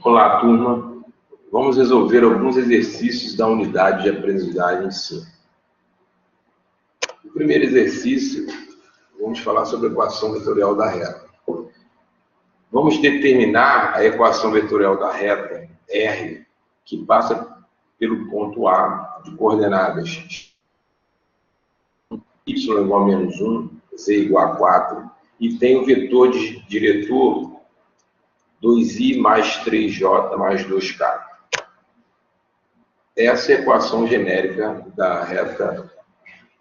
Olá, turma. Vamos resolver alguns exercícios da unidade de aprendizagem 5. O primeiro exercício, vamos falar sobre a equação vetorial da reta. Vamos determinar a equação vetorial da reta R, que passa pelo ponto A de coordenadas y igual a menos 1, z igual a 4, e tem o vetor diretor 2i mais 3j mais 2k. Essa é a equação genérica da reta,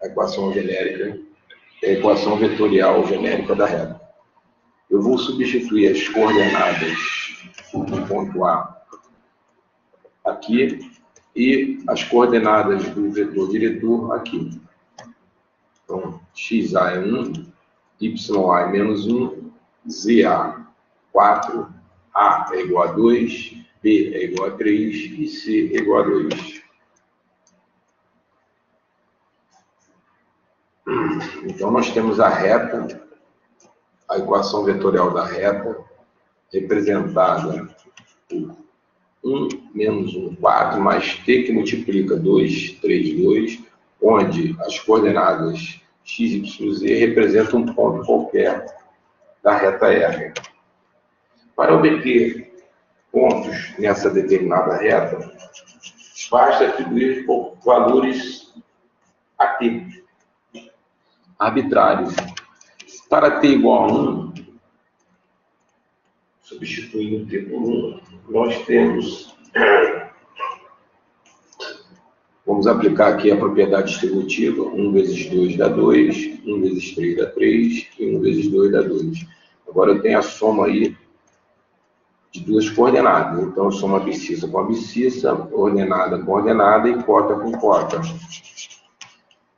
a equação genérica, a equação vetorial genérica da reta. Eu vou substituir as coordenadas do ponto A aqui e as coordenadas do vetor diretor aqui. Então, xa é 1, ya é menos 1, za 4, a é igual a 2, b é igual a 3 e c é igual a 2. Então, nós temos a reta, a equação vetorial da reta, representada por 1 menos 1, 4, mais t que multiplica 2, 3, 2, onde as coordenadas x, y, z representam um ponto qualquer da reta R. Para obter pontos nessa determinada reta, basta atribuir valores a t, arbitrários. Para t igual a 1, substituindo t por 1, nós temos... Vamos aplicar aqui a propriedade distributiva. 1 vezes 2 dá 2, 1 vezes 3 dá 3 e 1 vezes 2 dá 2. Agora eu tenho a soma aí de duas coordenadas. Então eu somo abscissa com abscissa, ordenada com ordenada e cota com cota.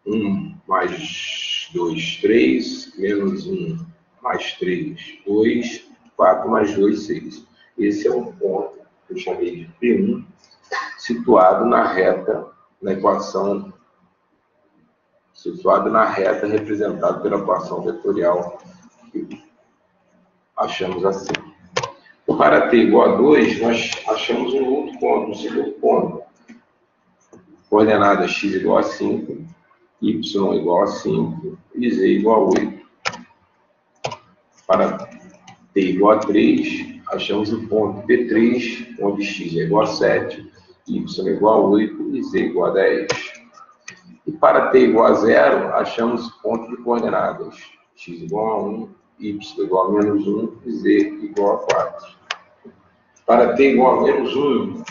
1 mais 2, 3, menos 1 mais 3, 2, 4 mais 2, 6. Esse é um ponto que eu chamei de P1, situado na reta, na equação, situado na reta representada pela equação vetorial, que achamos assim. Para t igual a 2, nós achamos um outro ponto, um segundo ponto. Coordenada x igual a 5, y igual a 5 e z igual a 8. Para t igual a 3, achamos o ponto P3, onde x é igual a 7, y igual a 8 e z igual a 10. E para t igual a 0, achamos o ponto de coordenadas x igual a 1, y igual a menos 1 e z igual a 4. Para t igual a menos 1,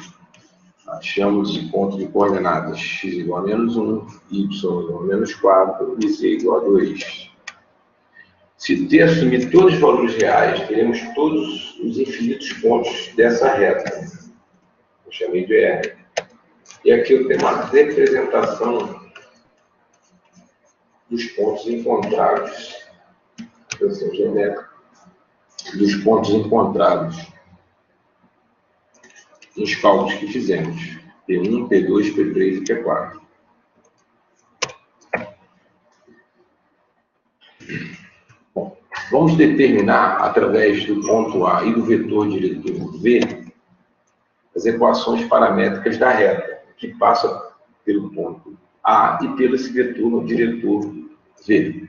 achamos o ponto de coordenadas x igual a menos 1, y igual a menos 4 e z igual a 2. Se t assumir todos os valores reais, teremos todos os infinitos pontos dessa reta. Eu chamei de R. E aqui eu tenho uma representação dos pontos encontrados, expressão genérica, dos pontos encontrados nos cálculos que fizemos, P1, P2, P3 e P4. Bom, vamos determinar, através do ponto A e do vetor diretor V, as equações paramétricas da reta, que passa pelo ponto A e pelo esse vetor diretor V.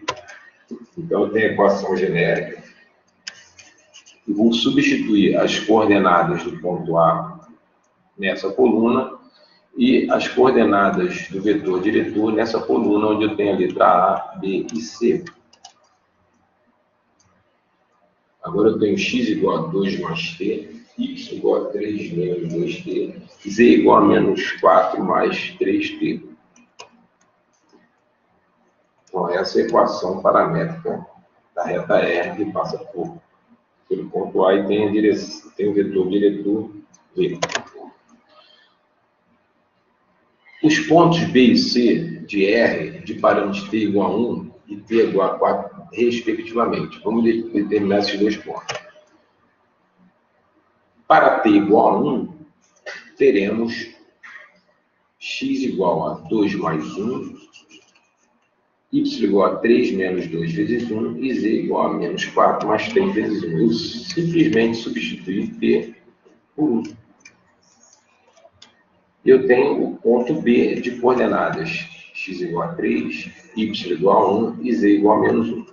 Então, eu tenho a equação genérica, e vou substituir as coordenadas do ponto A nessa coluna e as coordenadas do vetor diretor nessa coluna, onde eu tenho a letra A, B e C. Agora eu tenho x igual a 2 mais t, y igual a 3 menos 2t, z igual a menos 4 mais 3t. Então, essa é a equação paramétrica da reta R, que passa pelo ponto A e tem o vetor diretor V. Os pontos B e C de R, de parâmetros t igual a 1 e t igual a 4, respectivamente. Vamos determinar esses dois pontos. Para t igual a 1, teremos x igual a 2 mais 1 y igual a 3 menos 2 vezes 1 e z igual a menos 4 mais 3 vezes 1. Eu simplesmente substituí t por 1. Eu tenho o ponto B de coordenadas x igual a 3, y igual a 1 e z igual a menos 1.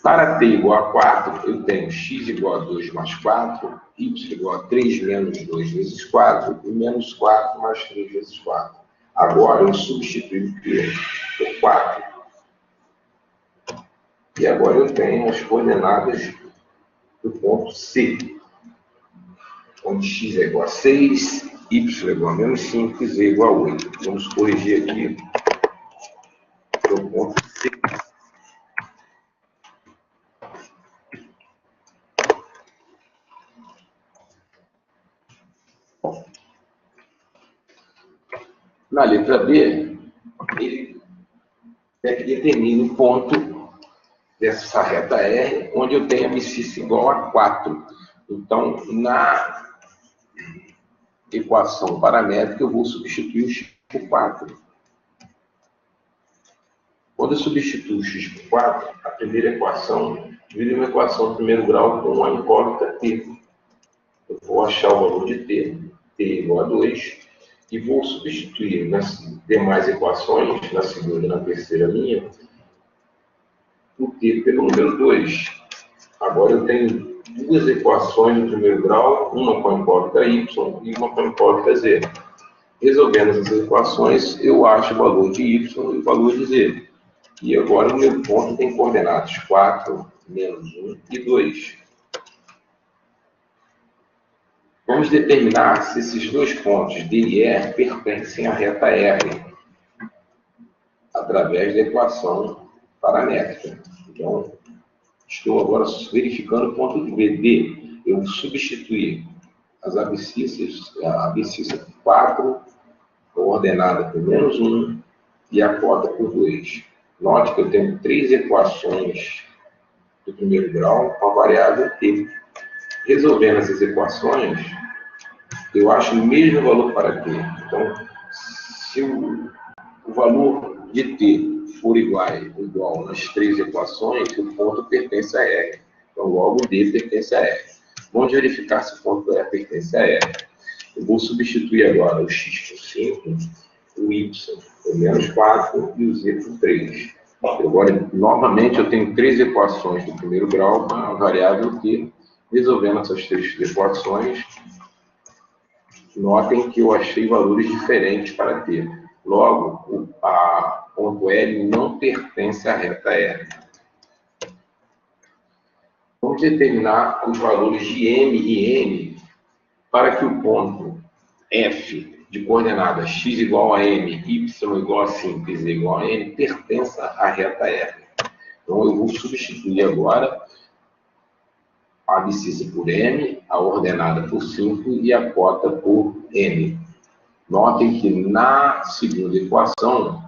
Para t igual a 4, eu tenho x igual a 2 mais 4, y igual a 3 menos 2 vezes 4 e menos 4 mais 3 vezes 4. Agora eu substituo t por 4. E agora eu tenho as coordenadas do ponto C, onde x é igual a 6, y é igual a menos 5 e z é igual a 8. Vamos corrigir aqui o ponto C. Na letra B, ele determina o ponto dessa reta R, onde eu tenho a abscissa igual a 4. Então, na equação paramétrica, eu vou substituir o x por 4. Quando eu substituo o x por 4, a primeira equação vira uma equação de primeiro grau com a incógnita t. Eu vou achar o valor de t igual a 2, e vou substituir nas demais equações, na segunda e na terceira linha, o t pelo número 2. Agora eu tenho duas equações de primeiro grau, uma com a incógnita y e uma com a incógnita z. Resolvendo essas equações, eu acho o valor de y e o valor de z. E agora o meu ponto tem coordenadas 4, menos 1 e 2. Vamos determinar se esses dois pontos, D e E, pertencem à reta R, através da equação paramétrica. Então, estou agora verificando o ponto B. D. Eu substituir as abscissas, a abscissa por 4, coordenada por menos 1, e a cota por 2. Note que eu tenho 3 equações do primeiro grau com a variável t. Resolvendo essas equações, eu acho o mesmo valor para t. Então, se o valor de t for igual nas 3 equações, o ponto pertence a R. Então, logo D pertence a R. Vamos verificar se o ponto E pertence a R. Eu vou substituir agora o x por 5, o y por menos 4 e o z por 3. Agora, novamente, eu tenho 3 equações do primeiro grau com a variável t. Resolvendo essas 3 equações, notem que eu achei valores diferentes para t. Logo, o ponto L não pertence à reta R. Vamos determinar os valores de M e N para que o ponto F de coordenadas x igual a M, y igual a 5 e z igual a N pertença à reta R. Então, eu vou substituir agora a abscissa por M, a ordenada por 5 e a cota por N. Notem que na segunda equação,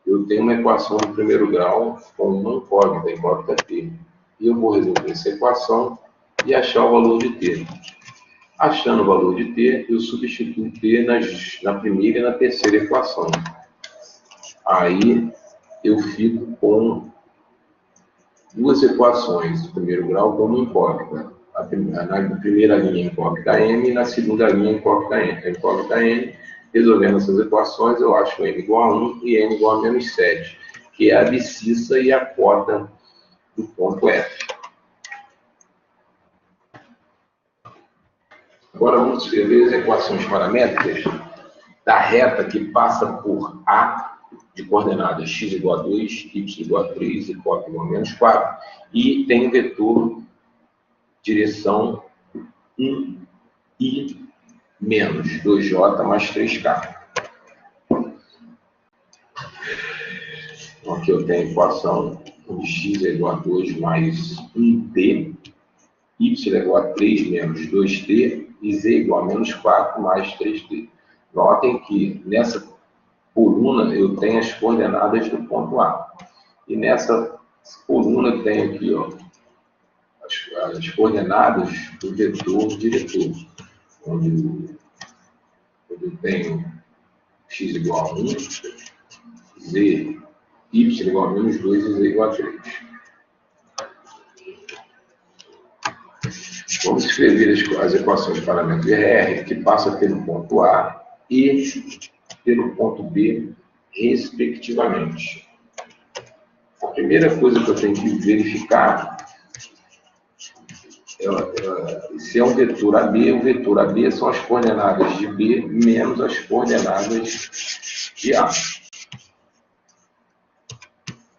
eu tenho uma equação de primeiro grau com uma incógnita, a incógnita t. E eu vou resolver essa equação e achar o valor de t. Achando o valor de t, eu substituo t na primeira e na terceira equação. Aí, eu fico com duas equações do primeiro grau como incógnita. Na primeira linha, incógnita M, e na segunda linha, incógnita N. Resolvendo essas equações, eu acho M igual a 1 e N igual a menos 7, que é a abscissa e a cota do ponto F. Agora vamos escrever as equações paramétricas da reta que passa por A, de coordenadas x igual a 2, y igual a 3 e cota igual a menos 4, e tem vetor direção 1 e menos 2j mais 3k. Então, aqui eu tenho a equação onde x é igual a 2 mais 1t, y é igual a 3 menos 2t e z é igual a menos 4 mais 3t. Notem que nessa coluna eu tenho as coordenadas do ponto A. E nessa coluna eu tenho aqui, ó, as coordenadas do vetor diretor, onde eu tenho x igual a 1, z y igual a menos 2 e z igual a 3. Vamos escrever as equações de parâmetro de R, que passa pelo ponto A e pelo ponto B, respectivamente. A primeira coisa que eu tenho que verificar se é um vetor AB. O vetor AB são as coordenadas de B menos as coordenadas de A.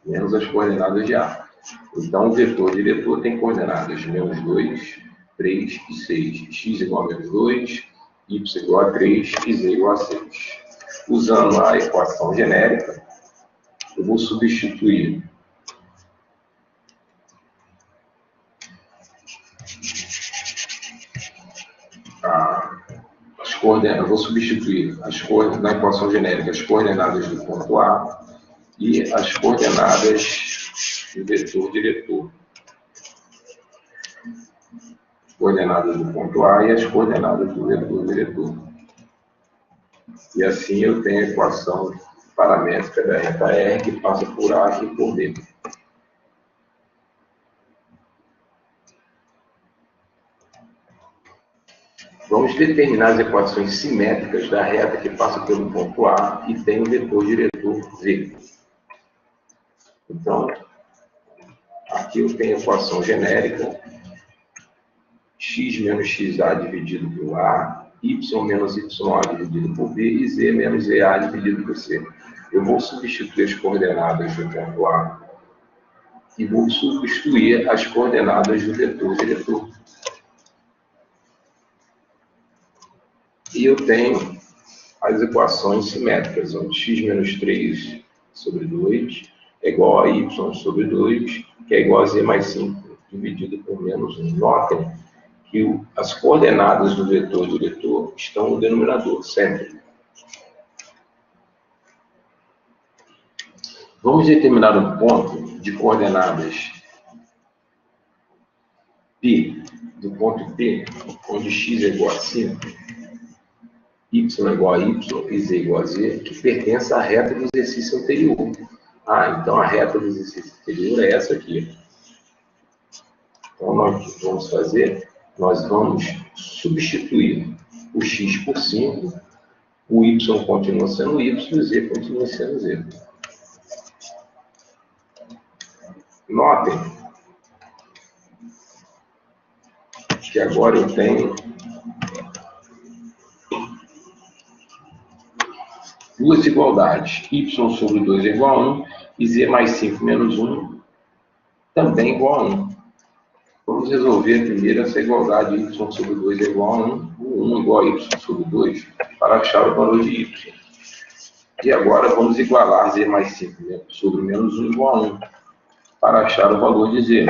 Menos as coordenadas de A. Então, o vetor diretor tem coordenadas de menos 2, 3 e 6. X igual a menos 2, y igual a 3 e z igual a 6. Usando a equação genérica, eu vou substituir na equação genérica as coordenadas do ponto A e as coordenadas do vetor diretor. As coordenadas do ponto A e as coordenadas do vetor diretor. E assim eu tenho a equação paramétrica da reta R, que passa por A e por B. Vamos determinar as equações simétricas da reta que passa pelo ponto A e tem o vetor diretor V. Então, aqui eu tenho a equação genérica, x menos xa dividido por A, y menos ya dividido por B e z menos za dividido por C. Eu vou substituir as coordenadas do ponto A e vou substituir as coordenadas do vetor diretor. E eu tenho as equações simétricas, onde x menos 3 sobre 2 é igual a y sobre 2, que é igual a z mais 5 dividido por menos 1. Notem que as coordenadas do vetor diretor estão no denominador, sempre. Vamos determinar um ponto de coordenadas P, do ponto P, onde x é igual a 5, y é igual a y e z igual a z, que pertence à reta do exercício anterior. Então a reta do exercício anterior é essa aqui. Então nós vamos fazer, nós vamos substituir o x por 5, o y continua sendo y e o z continua sendo z. Notem que agora eu tenho duas igualdades, y sobre 2 é igual a 1 e z mais 5 menos 1 também igual a 1. Vamos resolver primeiro essa igualdade, y sobre 2 é igual a 1, o 1 igual a y sobre 2, para achar o valor de y. E agora vamos igualar z mais 5 sobre menos 1 igual a 1, para achar o valor de z.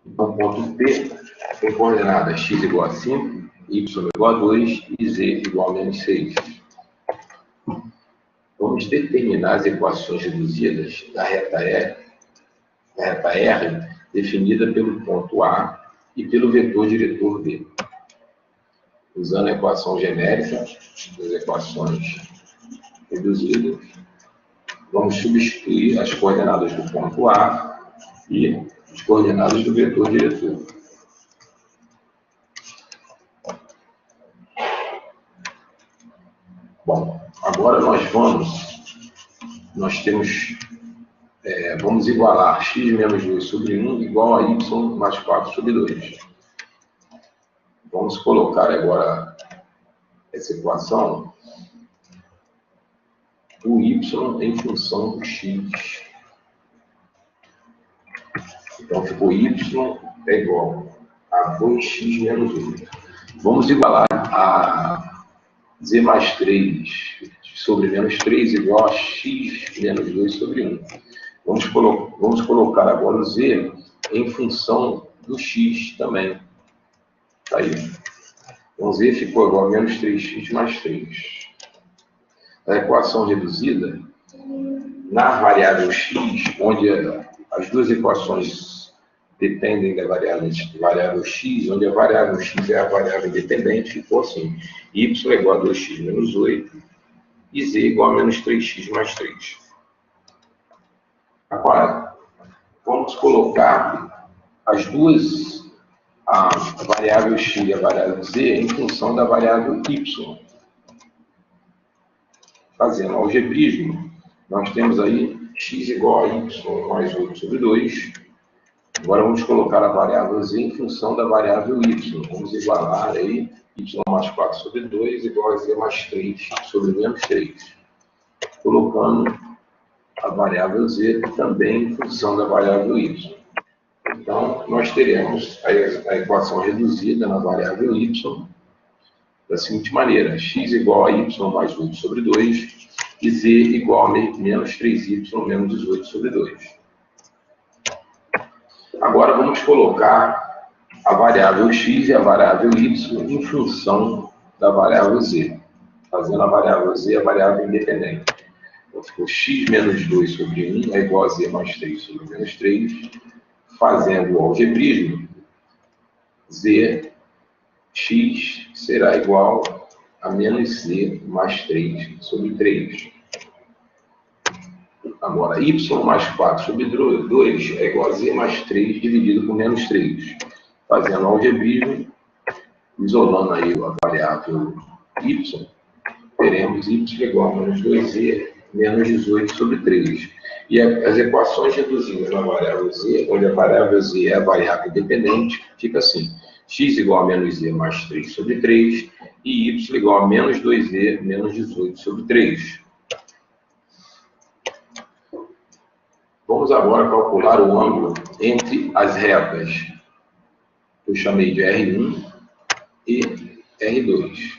Então, ponto P tem coordenadas x igual a 5, y igual a 2 e z igual a menos 6. Vamos determinar as equações reduzidas da reta R, definida pelo ponto A e pelo vetor diretor B. Usando a equação genérica das equações reduzidas, vamos substituir as coordenadas do ponto A e as coordenadas do vetor diretor. Bom, agora vamos igualar x menos 2 sobre 1 igual a y mais 4 sobre 2. Vamos colocar agora essa equação, o y em função do x. Então, ficou y é igual a 2x menos 8. Vamos igualar a z mais 3 sobre menos 3 igual a x menos 2 sobre 1. Vamos colocar agora o z em função do x também. Tá aí. Então, z ficou igual a menos 3x mais 3. A equação reduzida, na variável x, onde as duas equações dependem da variável x, onde a variável x é a variável independente, ficou assim: y é igual a 2x menos 8 e z igual a menos 3x mais 3. Agora, vamos colocar as duas, a variável x e a variável z, em função da variável y. Fazendo algebrismo, nós temos aí x igual a y mais 8 sobre 2. Agora vamos colocar a variável z em função da variável y. Vamos igualar aí y mais 4 sobre 2 igual a z mais 3 sobre menos 3. Colocando a variável z também em função da variável y. Então, nós teremos a equação reduzida na variável y da seguinte maneira: x igual a y mais 8 sobre 2 e z igual a menos 3y menos 18 sobre 2. Agora vamos colocar a variável x e a variável y em função da variável z, fazendo a variável z a variável independente. Então ficou x menos 2 sobre 1 é igual a z mais 3 sobre menos 3. Fazendo o algebrismo, z x será igual a menos z mais 3 sobre 3. Agora, y mais 4 sobre 2 é igual a z mais 3 dividido por menos 3. Fazendo o algebrismo, isolando aí a variável y, teremos y igual a menos 2z menos 18 sobre 3. E as equações reduzidas na variável z, onde a variável z é a variável independente, fica assim: x igual a menos z mais 3 sobre 3 e y igual a menos 2z menos 18 sobre 3. Vamos agora calcular o ângulo entre as retas que eu chamei de R1 e R2.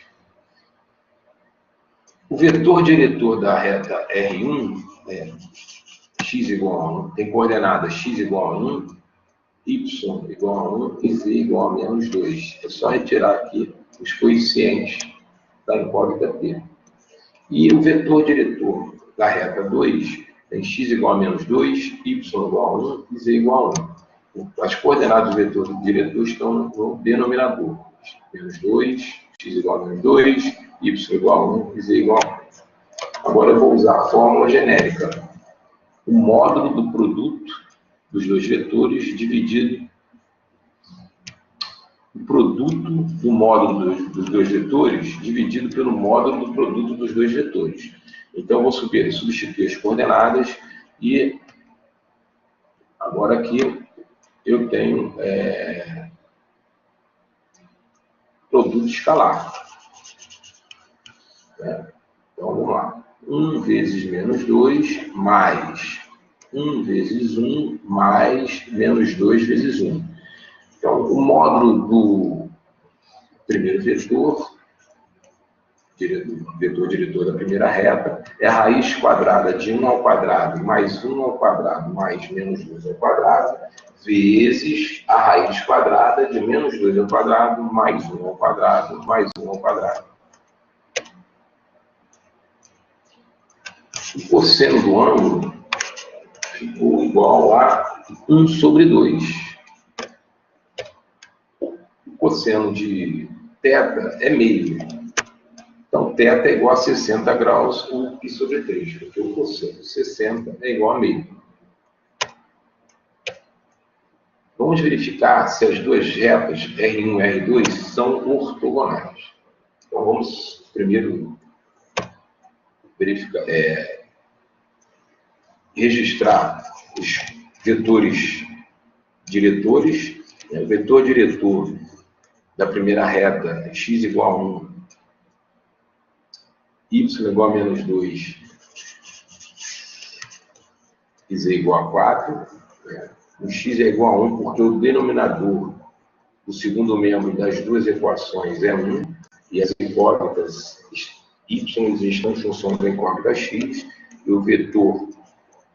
O vetor diretor da reta R1 é x igual a 1, tem coordenadas x igual a 1, y igual a 1 e z igual a menos 2. É só retirar aqui os coeficientes da incógnita P. E o vetor diretor da reta 2 tem x igual a menos 2, y igual a 1 e z igual a 1. As coordenadas do vetor diretor estão no denominador. Menos 2, x igual a menos 2, y igual a 1 e z igual a 1. Agora eu vou usar a fórmula genérica. O módulo do produto dos dois vetores dividido o produto do módulo dos dois vetores dividido pelo módulo do produto dos dois vetores. Então, eu vou substituir as coordenadas e agora aqui eu tenho produto escalar. Então, vamos lá. 1 vezes menos 2 mais 1 vezes 1 mais menos 2 vezes 1. Então, o módulo do primeiro vetor diretor da primeira reta é a raiz quadrada de 1 ao quadrado mais 1 ao quadrado mais menos 2 ao quadrado vezes a raiz quadrada de menos 2 ao quadrado mais 1 ao quadrado mais 1 ao quadrado. O cosseno do ângulo ficou igual a 1 sobre 2. O cosseno de θ é meio. Então, θ é igual a 60 graus, o π sobre 3, porque o cosseno de 60 é igual a meio. Vamos verificar se as duas retas R1 e R2 são ortogonais. Então, vamos primeiro verificar, registrar os vetores diretores. O vetor diretor da primeira reta é x igual a 1, y igual a menos 2 e z igual a 4. O x é igual a 1 porque o denominador do segundo membro das duas equações é 1 e as incógnitas y existem em função da incógnita x e o vetor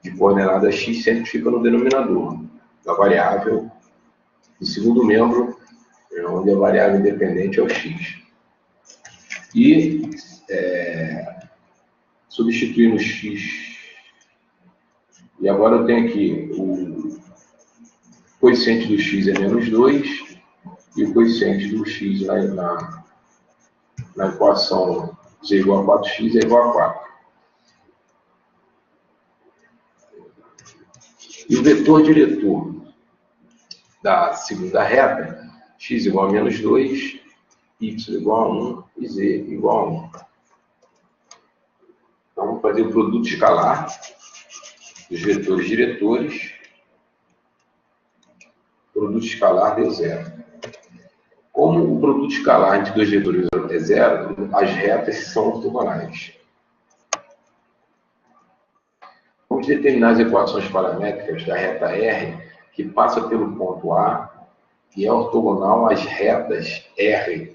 de coordenada x sempre fica no denominador da variável do segundo membro, onde a variável independente é o x. E substituindo o x, e agora eu tenho aqui o coeficiente do x é menos 2 e o coeficiente do x na equação z igual a 4x é igual a 4. E o vetor diretor da segunda reta, x igual a menos 2, y igual a 1 e z igual a 1. Então, vamos fazer o produto escalar dos vetores diretores. O produto escalar deu 0. Como o produto escalar entre dois vetores é 0, as retas são ortogonais. Vamos determinar as equações paramétricas da reta R, que passa pelo ponto A e é ortogonal às retas R1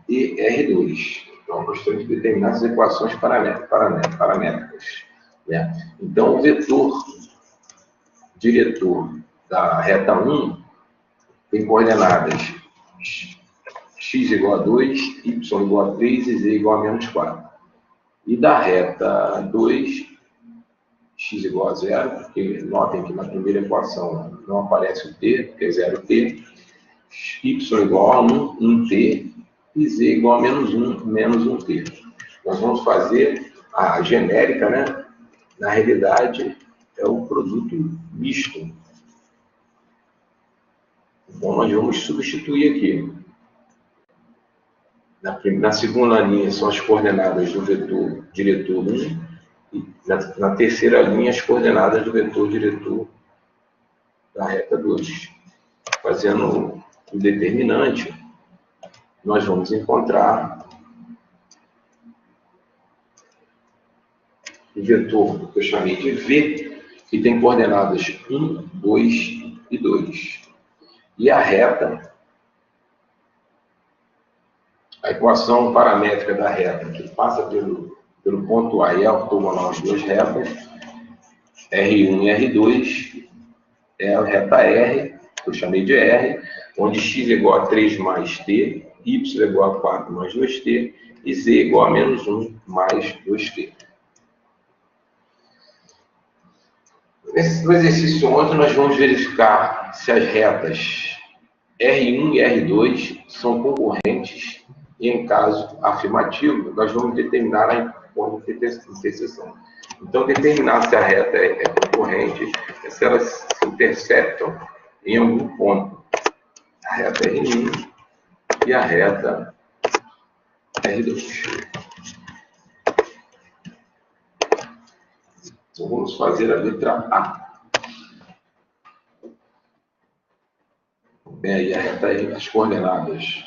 e R2. Então, nós temos que determinar as equações paramétricas. Né? Então, o vetor diretor da reta 1 tem coordenadas x igual a 2, y igual a 3 e z igual a menos 4. E da reta 2, x igual a 0, porque notem que na primeira equação não aparece o t, porque é 0t, y igual a 1, 1t, e z igual a menos 1, menos 1t. Nós vamos fazer a genérica, né? Na realidade, é o produto misto. Então, nós vamos substituir aqui. Na segunda linha são as coordenadas do vetor diretor 1, e na terceira linha as coordenadas do vetor diretor da reta 2. Fazendo o determinante, nós vamos encontrar o vetor que eu chamei de V, que tem coordenadas 1, 2 e 2. E a reta, a equação paramétrica da reta, que passa pelo ponto A e é ortogonal às duas retas, R1 e R2, é a reta R, que eu chamei de R, onde x é igual a 3 mais t, y é igual a 4 mais 2t, e z é igual a menos 1 mais 2t. No exercício 11, nós vamos verificar se as retas R1 e R2 são concorrentes e, em caso afirmativo, nós vamos determinar a interseção. Então, determinar se a reta é concorrente é se elas se interceptam em algum ponto. A reta R1 e a reta R2. Então, vamos fazer a letra A. E a reta R, as coordenadas,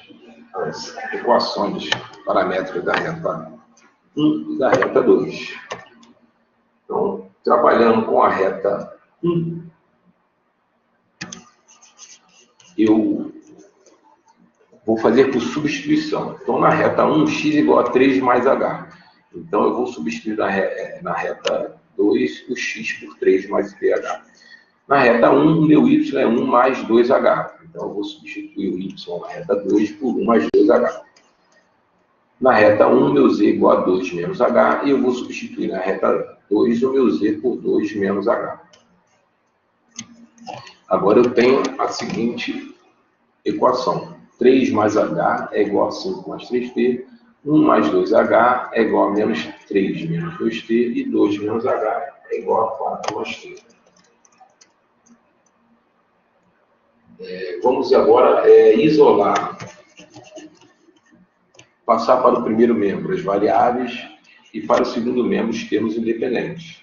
as equações paramétricas da reta 1 e da reta 2. Então, trabalhando com a reta 1, eu vou fazer por substituição. Então, na reta 1, x igual a 3 mais h. Então, eu vou substituir na reta 2 o x por 3 mais ph. Na reta 1, meu y é 1 mais 2h. Então, eu vou substituir o y na reta 2 por 1 mais 2h. Na reta 1, meu z é igual a 2 menos h. E eu vou substituir na reta 2 o meu z por 2 menos h. Agora, eu tenho a seguinte equação. 3 mais h é igual a 5 mais 3t. 1 mais 2h é igual a menos 3 menos 2t. E 2 menos h é igual a 4 mais t. Vamos agora isolar, passar para o primeiro membro as variáveis e para o segundo membro os termos independentes.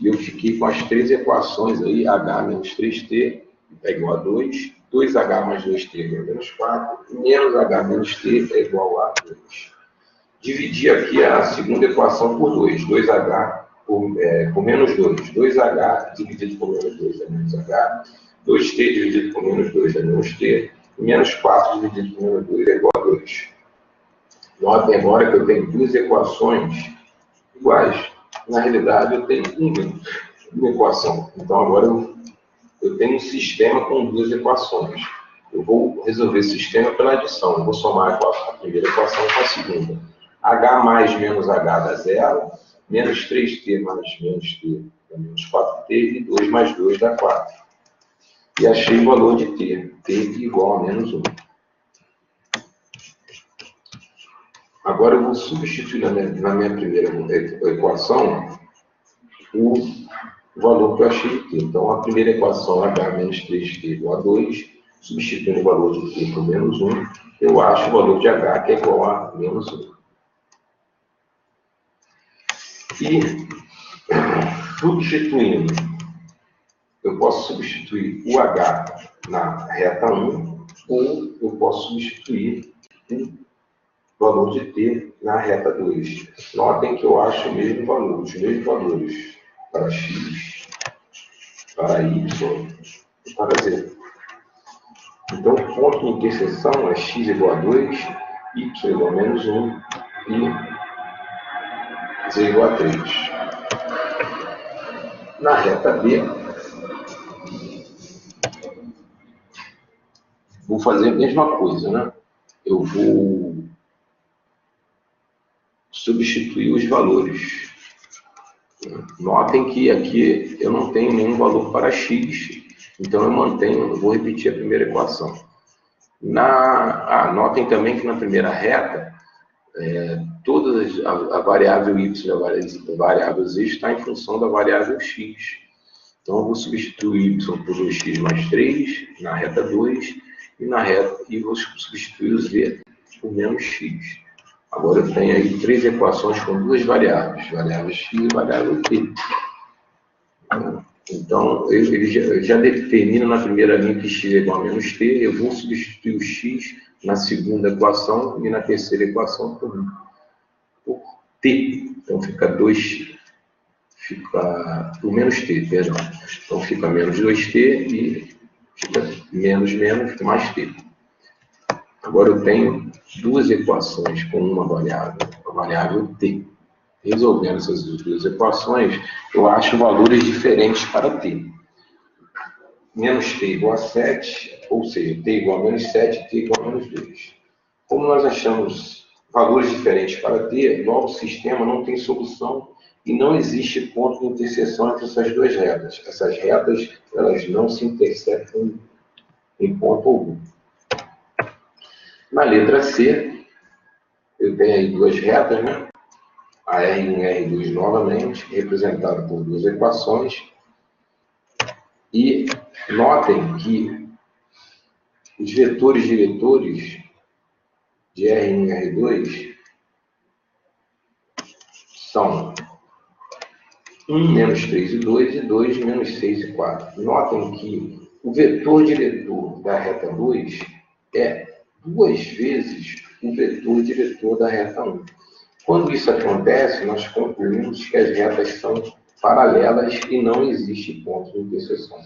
E eu fiquei com as três equações aí, h menos 3t é igual a 2, 2h mais 2t é igual a menos 4, menos h menos t é igual a 2. Dividi aqui a segunda equação por 2, 2h por menos 2, 2h dividido por menos 2 é menos h, 2t dividido por menos 2 é menos t, e menos 4 dividido por menos 2 é igual a 2. Notem agora que eu tenho duas equações iguais. Na realidade, eu tenho uma equação. Então, agora eu tenho um sistema com duas equações. Eu vou resolver esse sistema pela adição. Eu vou somar a primeira equação com a segunda. H mais menos H dá 0, menos 3t mais menos t dá menos 4t, e 2 mais 2 dá 4. e achei o valor de t. T igual a menos 1. Agora eu vou substituir na minha primeira equação o valor que eu achei de t. Então, a primeira equação é h menos 3t igual a 2. Substituindo o valor de t por menos 1, eu acho o valor de h que é igual a menos 1. E, substituindo, eu posso substituir o h na reta 1, ou eu posso substituir o valor de t na reta 2. Notem que eu acho o mesmo valor, os mesmos valores para x, para y e para z. Então, o ponto de interseção é x igual a 2, y igual a menos 1 e z igual a 3. Na reta B, vou fazer a mesma coisa, né? Eu vou substituir os valores. Notem que aqui eu não tenho nenhum valor para x, então eu vou repetir a primeira equação. Notem também que na primeira reta, todas a variável y e a variável z está em função da variável x. Então eu vou substituir y por 2x mais 3 na reta 2 e vou substituir o z por menos x. Agora eu tenho aí 3 equações com duas variáveis, variável x e variável t. Então, ele já determina na primeira linha que x é igual a menos t, eu vou substituir o x na segunda equação e na terceira equação por t. Então, fica 2x, por menos t, perdão. Então, fica menos 2t e fica menos mais t. Agora eu tenho duas equações com uma variável, a variável t. Resolvendo essas duas equações, eu acho valores diferentes para t. Menos t igual a 7, ou seja, t igual a menos 7, t igual a menos 2. Como nós achamos valores diferentes para t, logo o sistema não tem solução e não existe ponto de interseção entre essas duas retas. Essas retas, elas não se intersectam em ponto algum. Na letra C, eu tenho aí duas retas, né? A R1 e R2 novamente, representado por duas equações. E notem que os vetores diretores de R1 e R2 são 1 menos 3 e 2 e 2 menos 6 e 4. Notem que o vetor diretor da reta 2 é 2 vezes o vetor diretor da reta 1. Quando isso acontece, nós concluímos que as retas são paralelas e não existe ponto de interseção.